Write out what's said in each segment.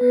Hey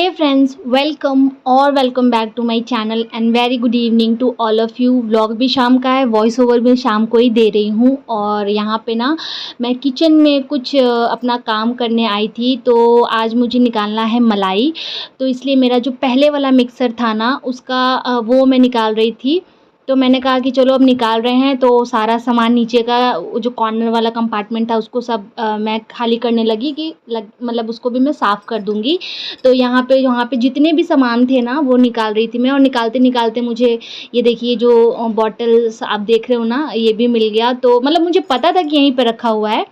friends, welcome back to my channel and very good evening to all of you. Vlog भी शाम का है, voice over भी शाम को ही दे रही हूँ। और यहाँ पे ना मैं किचन में कुछ अपना काम करने आई थी। तो आज मुझे निकालना है मलाई, तो इसलिए मेरा जो पहले वाला मिक्सर था ना उसका वो मैं निकाल रही थी। तो मैंने कहा कि चलो अब निकाल रहे हैं, तो सारा सामान नीचे का जो कॉर्नर वाला कंपार्टमेंट था उसको सब मैं खाली करने लगी कि मतलब उसको भी मैं साफ़ कर दूँगी। तो यहाँ पे जितने भी सामान थे ना वो निकाल रही थी मैं, और निकालते-निकालते मुझे ये देखिए जो बॉटल्स आप देख रहे हो ना ये भी मिल गया। तो मतलब मुझे पता था कि यहीं पे रखा हुआ है,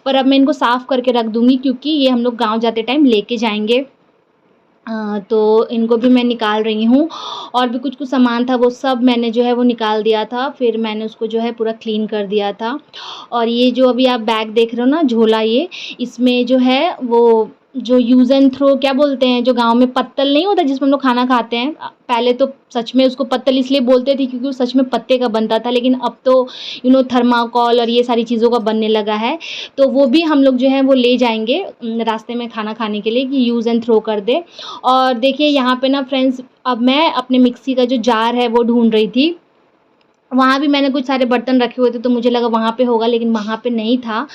पर अब मैं इनको साफ़ करके रख दूँगी क्योंकि ये हम लोग गाँव जाते टाइम लेके जाएँगे। तो इनको भी मैं निकाल रही हूँ। और भी कुछ-कुछ सामान था वो सब मैंने जो है वो निकाल दिया था, फिर मैंने उसको जो है पूरा क्लीन कर दिया था। और ये जो अभी आप बैग देख रहे हो ना झोला ये, इसमें जो है वो जो यूज़ एंड थ्रो क्या बोलते हैं, जो गाँव में पत्तल नहीं होता जिसमें हम लोग खाना खाते हैं। पहले तो सच में उसको पत्तल इसलिए बोलते थे क्योंकि वो सच में पत्ते का बनता था, लेकिन अब तो थर्माकोल और ये सारी चीज़ों का बनने लगा है। तो वो भी हम लोग जो है वो ले जाएँगे रास्ते में खाना खाने के लिए कि यूज़ एंड थ्रो कर दें। और देखिए यहाँ पे ना फ्रेंड्स, अब मैं अपने मिक्सी का जो जार है वो ढूँढ रही थी। वहाँ भी मैंने कुछ सारे बर्तन रखे हुए थे तो मुझे लगा वहाँ पे होगा, लेकिन वहाँ पे नहीं था।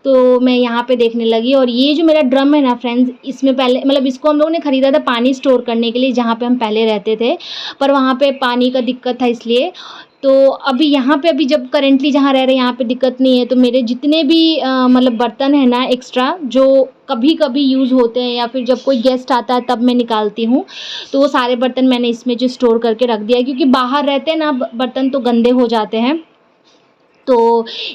तो मैं यहाँ पे देखने लगी, और ये जो मेरा ड्रम है ना फ्रेंड्स, इसमें पहले मतलब इसको हम लोगों ने ख़रीदा था पानी स्टोर करने के लिए जहाँ पे हम पहले रहते थे, पर वहाँ पे पानी का दिक्कत था इसलिए। तो अभी यहाँ पे अभी जब करेंटली जहाँ रह रहे हैं यहाँ पे दिक्कत नहीं है, तो मेरे जितने भी मतलब बर्तन हैं ना एक्स्ट्रा जो कभी-कभी यूज़ होते हैं या फिर जब कोई गेस्ट आता है तब मैं निकालती हूँ, तो वो सारे बर्तन मैंने इसमें जो स्टोर करके रख दिया है क्योंकि बाहर रहते हैं ना बर्तन तो गंदे हो जाते हैं। तो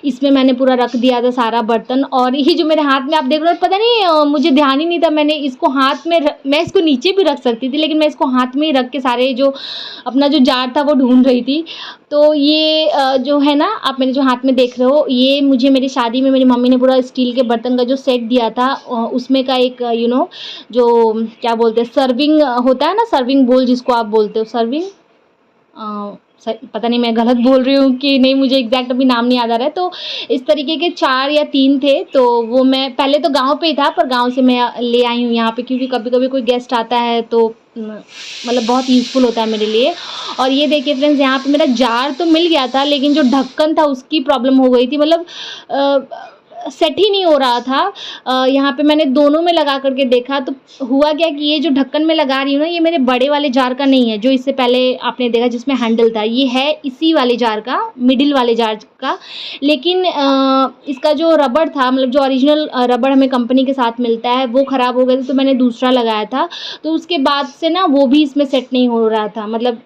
इसमें मैंने पूरा रख दिया था सारा बर्तन। और ये जो मेरे हाथ में आप देख रहे हो, पता नहीं मुझे ध्यान ही नहीं था, मैंने इसको हाथ में मैं इसको नीचे भी रख सकती थी, लेकिन मैं इसको हाथ में ही रख के सारे जो अपना जो जार था वो ढूंढ रही थी। तो ये जो है ना आप मेरे जो हाथ में देख रहे हो, ये मुझे मेरी शादी में मेरी मम्मी ने पूरा स्टील के बर्तन का जो सेट दिया था, उसमें का एक जो क्या बोलते हैं सर्विंग होता है ना, सर्विंग बोल जिसको आप बोलते हो सर्विंग, पता नहीं मैं गलत बोल रही हूँ कि नहीं, मुझे एग्जैक्ट अभी नाम नहीं याद आ रहा है। तो इस तरीके के 4 या 3 थे, तो वो मैं पहले तो गांव पे ही था पर गांव से मैं ले आई हूँ यहाँ पे क्योंकि कभी-कभी कोई गेस्ट आता है तो मतलब बहुत यूज़फुल होता है मेरे लिए। और ये देखिए फ्रेंड्स, यहाँ पे मेरा जार तो मिल गया था, लेकिन जो ढक्कन था उसकी प्रॉब्लम हो गई थी, मतलब सेट ही नहीं हो रहा था। यहाँ पे मैंने दोनों में लगा करके देखा तो हुआ क्या कि ये जो ढक्कन में लगा रही हूँ ना, ये मेरे बड़े वाले जार का नहीं है जो इससे पहले आपने देखा जिसमें हैंडल था, ये है इसी वाले जार का, मिडिल वाले जार का। लेकिन इसका जो रबड़ था, मतलब जो ओरिजिनल रबड़ हमें कंपनी के साथ मिलता है वो ख़राब हो गया था, तो मैंने दूसरा लगाया था। तो उसके बाद से ना वो भी इसमें सेट नहीं हो रहा था, मतलब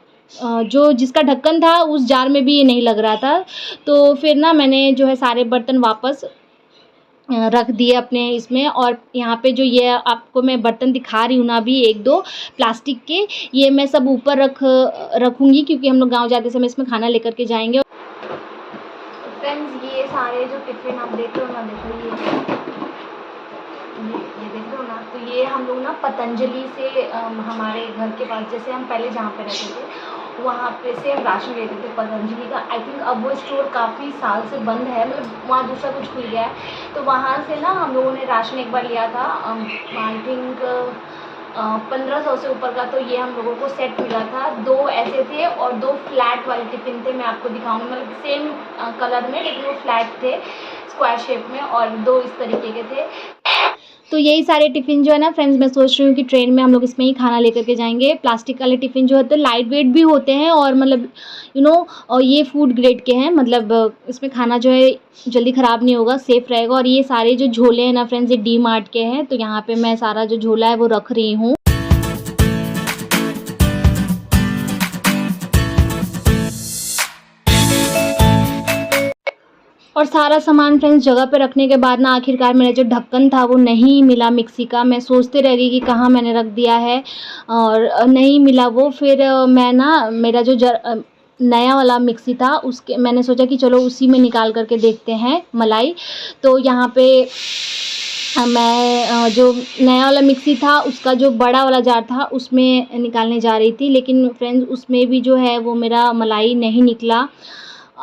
जो जिसका ढक्कन था उस जार में भी ये नहीं लग रहा था। तो फिर ना मैंने जो है सारे बर्तन वापस रख दिए अपने इसमें। और यहाँ पे जो ये आपको मैं बर्तन दिखा रही हूँ ना अभी 1-2 प्लास्टिक के, ये मैं सब ऊपर रखूँगी क्योंकि हम लोग गाँव जाते समय इसमें खाना लेकर के जाएंगे। फ्रेंड्स, ये सारे जो टिफ़िन आप देख रहे हो ना, देखो ये देख रहे हो ना, तो ये हम लोग ना पतंजलि से हमारे घर के पास जैसे हम पहले जहाँ पे रहते थे वहाँ पे से हम राशन लेते थे पतंजलि का। आई थिंक अब वो स्टोर काफ़ी साल से बंद है, मतलब वहाँ दूसरा कुछ खुल गया है। तो वहाँ से ना हम लोगों ने राशन एक बार लिया था, आई थिंक 1500 से ऊपर का। तो ये हम लोगों को सेट मिला था, 2 ऐसे थे और 2 फ्लैट वाले टिफ़िन थे। मैं आपको दिखाऊंगी, मतलब सेम कलर में लेकिन वो फ्लैट थे स्क्वायर शेप में, और 2 इस तरीके के थे। तो यही सारे टिफ़िन जो है ना फ्रेंड्स, मैं सोच रही हूँ कि ट्रेन में हम लोग इसमें ही खाना लेकर के जाएंगे। प्लास्टिक वाले टिफ़िन जो होते हैं लाइट वेट भी होते हैं और मतलब और ये फूड ग्रेड के हैं, मतलब इसमें खाना जो है जल्दी ख़राब नहीं होगा, सेफ़ रहेगा। और ये सारे जो झोले हैं ना फ्रेंड्स, ये डी मार्ट के हैं। तो यहाँ पे मैं सारा जो झोला है वो रख रही हूँ। और सारा सामान फ्रेंड्स जगह पे रखने के बाद ना आखिरकार मेरा जो ढक्कन था वो नहीं मिला मिक्सी का। मैं सोचते रह गई कि कहाँ मैंने रख दिया है, और नहीं मिला वो। फिर मैं ना मेरा जो नया वाला मिक्सी था उसके मैंने सोचा कि चलो उसी में निकाल करके देखते हैं मलाई। तो यहाँ पे मैं जो नया वाला मिक्सी था उसका जो बड़ा वाला जार था उसमें निकालने जा रही थी, लेकिन फ्रेंड्स उसमें भी जो है वो मेरा मलाई नहीं निकला।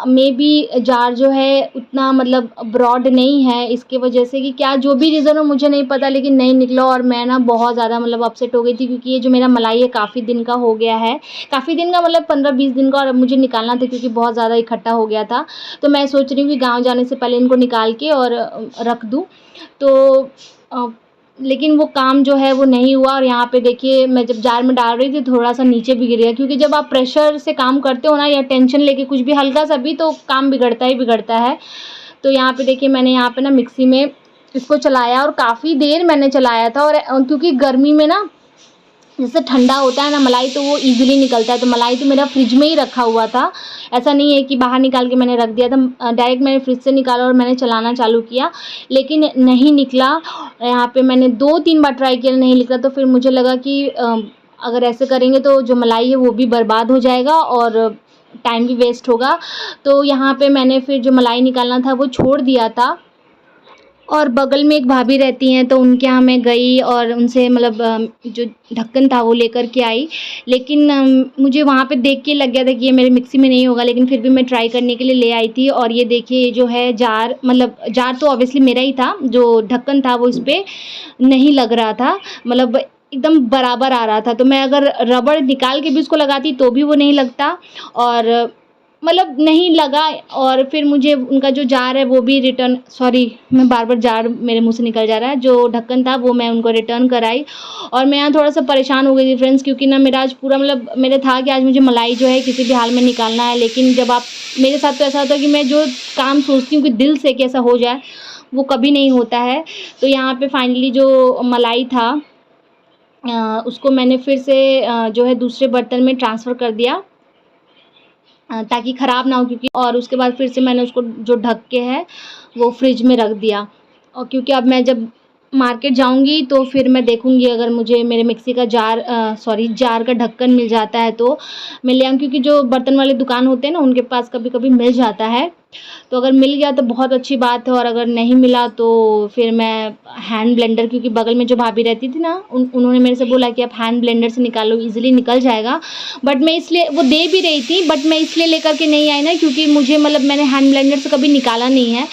मे बी जार जो है उतना मतलब ब्रॉड नहीं है, इसके वजह से कि क्या जो भी रीज़न हो मुझे नहीं पता, लेकिन नहीं निकला। और मैं ना बहुत ज़्यादा मतलब अपसेट हो गई थी, क्योंकि ये जो मेरा मलाई है काफ़ी दिन का हो गया है, काफ़ी दिन का मतलब 15-20 दिन का, और अब मुझे निकालना था क्योंकि बहुत ज़्यादा इकट्ठा हो गया था। तो मैं सोच रही हूँ कि गाँव जाने से पहले इनको निकाल के और रख दूँ। तो लेकिन वो काम जो है वो नहीं हुआ। और यहाँ पे देखिए मैं जब जार में डाल रही थी थोड़ा सा नीचे भी गिर गया, क्योंकि जब आप प्रेशर से काम करते हो ना या टेंशन लेके कुछ भी हल्का सा भी, तो काम बिगड़ता ही बिगड़ता है। तो यहाँ पे देखिए मैंने यहाँ पे ना मिक्सी में इसको चलाया, और काफ़ी देर मैंने चलाया था। और क्योंकि गर्मी में ना जैसे ठंडा होता है ना मलाई, तो वो ईज़िली निकलता है। तो मलाई तो मेरा फ्रिज में ही रखा हुआ था, ऐसा नहीं है कि बाहर निकाल के मैंने रख दिया था। डायरेक्ट मैंने फ्रिज से निकाला और मैंने चलाना चालू किया, लेकिन नहीं निकला। यहाँ पे मैंने 2-3 बार ट्राई किया, नहीं निकला। तो फिर मुझे लगा कि अगर ऐसे करेंगे तो जो मलाई है वो भी बर्बाद हो जाएगा और टाइम भी वेस्ट होगा। तो यहाँ पे मैंने फिर जो मलाई निकालना था वो छोड़ दिया था। और बगल में एक भाभी रहती हैं, तो उनके यहाँ मैं गई और उनसे मतलब जो ढक्कन था वो लेकर के आई। लेकिन मुझे वहाँ पे देख के लग गया था कि ये मेरे मिक्सी में नहीं होगा, लेकिन फिर भी मैं ट्राई करने के लिए ले आई थी। और ये देखिए ये जो है जार, मतलब जार तो ऑब्वियसली मेरा ही था, जो ढक्कन था वो इस पर नहीं लग रहा था, मतलब एकदम बराबर आ रहा था। तो मैं अगर रबड़ निकाल के भी उसको लगाती तो भी वो नहीं लगता, और मतलब नहीं लगा। और फिर मुझे उनका जो जार है वो भी रिटर्न, सॉरी मैं बार बार जार मेरे मुंह से निकल जा रहा है, जो ढक्कन था वो मैं उनको रिटर्न कराई। और मैं यहाँ थोड़ा सा परेशान हो गई थी फ्रेंड्स, क्योंकि ना मेरा आज पूरा मतलब मेरा था कि आज मुझे मलाई जो है किसी भी हाल में निकालना है। लेकिन जब आप, मेरे साथ तो ऐसा होता है कि मैं जो काम सोचती हूँ कि दिल से कि ऐसा हो जाए, वो कभी नहीं होता है। तो यहाँ पर फाइनली जो मलाई था उसको मैंने फिर से जो है दूसरे बर्तन में ट्रांसफ़र कर दिया, ताकि ख़राब ना हो। क्योंकि और उसके बाद फिर से मैंने उसको जो ढक के है वो फ्रिज में रख दिया। और क्योंकि अब मैं जब मार्केट जाऊंगी तो फिर मैं देखूंगी, अगर मुझे मेरे मिक्सी का जार जार का ढक्कन मिल जाता है तो मैं ले आऊँ, क्योंकि जो बर्तन वाले दुकान होते हैं ना उनके पास कभी कभी मिल जाता है। तो अगर मिल गया तो बहुत अच्छी बात है, और अगर नहीं मिला तो फिर मैं हैंड ब्लेंडर, क्योंकि बगल में जो भाभी रहती थी ना उन्होंने मेरे से बोला कि आप हैंड ब्लेंडर से निकालो, ईज़िली निकल जाएगा। बट मैं इसलिए, वो दे भी रही थी बट मैं इसलिए लेकर के नहीं आई ना, क्योंकि मुझे मतलब मैंने हैंड ब्लेंडर से कभी निकाला नहीं है।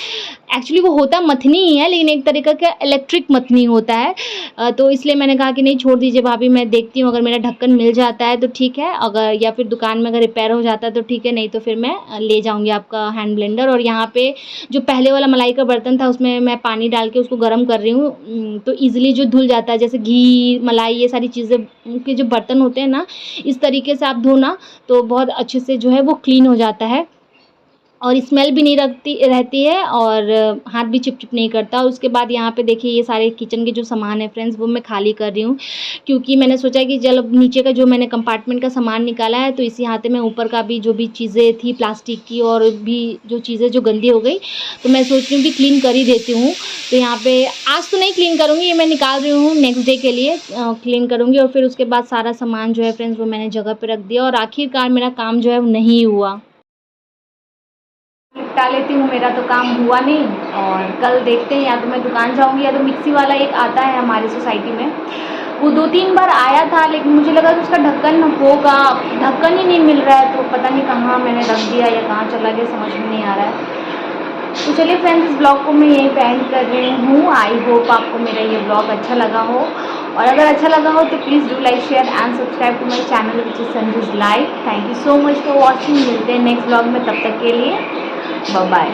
एक्चुअली वो होता मथनी ही है, लेकिन एक तरीका का इलेक्ट्रिक मथनी होता है। तो इसलिए मैंने कहा कि नहीं, छोड़ दीजिए भाभी, मैं देखती हूँ, अगर मेरा ढक्कन मिल जाता है तो ठीक है, अगर या फिर दुकान में अगर रिपेयर हो जाता है तो ठीक है, नहीं तो फिर मैं ले जाऊँगी आपका हैंड ब्लेंडर। और यहाँ पे जो पहले वाला मलाई का बर्तन था उसमें मैं पानी डाल के उसको गर्म कर रही हूँ, तो ईज़िली जो धुल जाता है, जैसे घी, मलाई, ये सारी चीज़ें के जो बर्तन होते हैं ना, इस तरीके से आप धोना तो बहुत अच्छे से जो है वो क्लीन हो जाता है, और स्मेल भी नहीं रहती है, और हाथ भी चिपचिप नहीं करता। और उसके बाद यहाँ पे देखिए ये सारे किचन के जो सामान है फ्रेंड्स वो मैं खाली कर रही हूँ, क्योंकि मैंने सोचा कि चलो नीचे का जो मैंने कंपार्टमेंट का सामान निकाला है, तो इसी हाथे में ऊपर का भी जो भी चीज़ें थी प्लास्टिक की और भी जो चीज़ें जो गंदी हो गई, तो मैं सोच रही हूँ कि क्लीन कर ही देती हूँ। तो यहाँ पे आज तो नहीं क्लीन करूँगी, ये मैं निकाल रही हूँ, नेक्स्ट डे के लिए क्लीन करूँगी। और फिर उसके बाद सारा सामान जो है फ्रेंड्स वो मैंने जगह पर रख दिया, और आखिरकार मेरा काम जो है वो नहीं हुआ। निपटा लेती हूँ, मेरा तो काम हुआ नहीं। और कल देखते हैं, या तो मैं दुकान जाऊँगी या तो मिक्सी वाला एक आता है हमारी सोसाइटी में, वो 2-3 बार आया था, लेकिन मुझे लगा कि उसका ढक्कन होगा, ढक्कन ही नहीं मिल रहा है। तो पता नहीं कहाँ मैंने रख दिया या कहाँ चला गया, समझ में नहीं आ रहा है। तो चलिए फ्रेंड्स, इस ब्लॉग को मैं यहीं पे एंड कर रही हूँ। आई होप आपको मेरा ये ब्लॉग अच्छा लगा हो, और अगर अच्छा लगा हो तो please do like, share and subscribe to my channel which is Sanju's life. Thank you so much for watching. मिलते हैं नेक्स्ट ब्लॉग में, तब तक के लिए बाय बाय।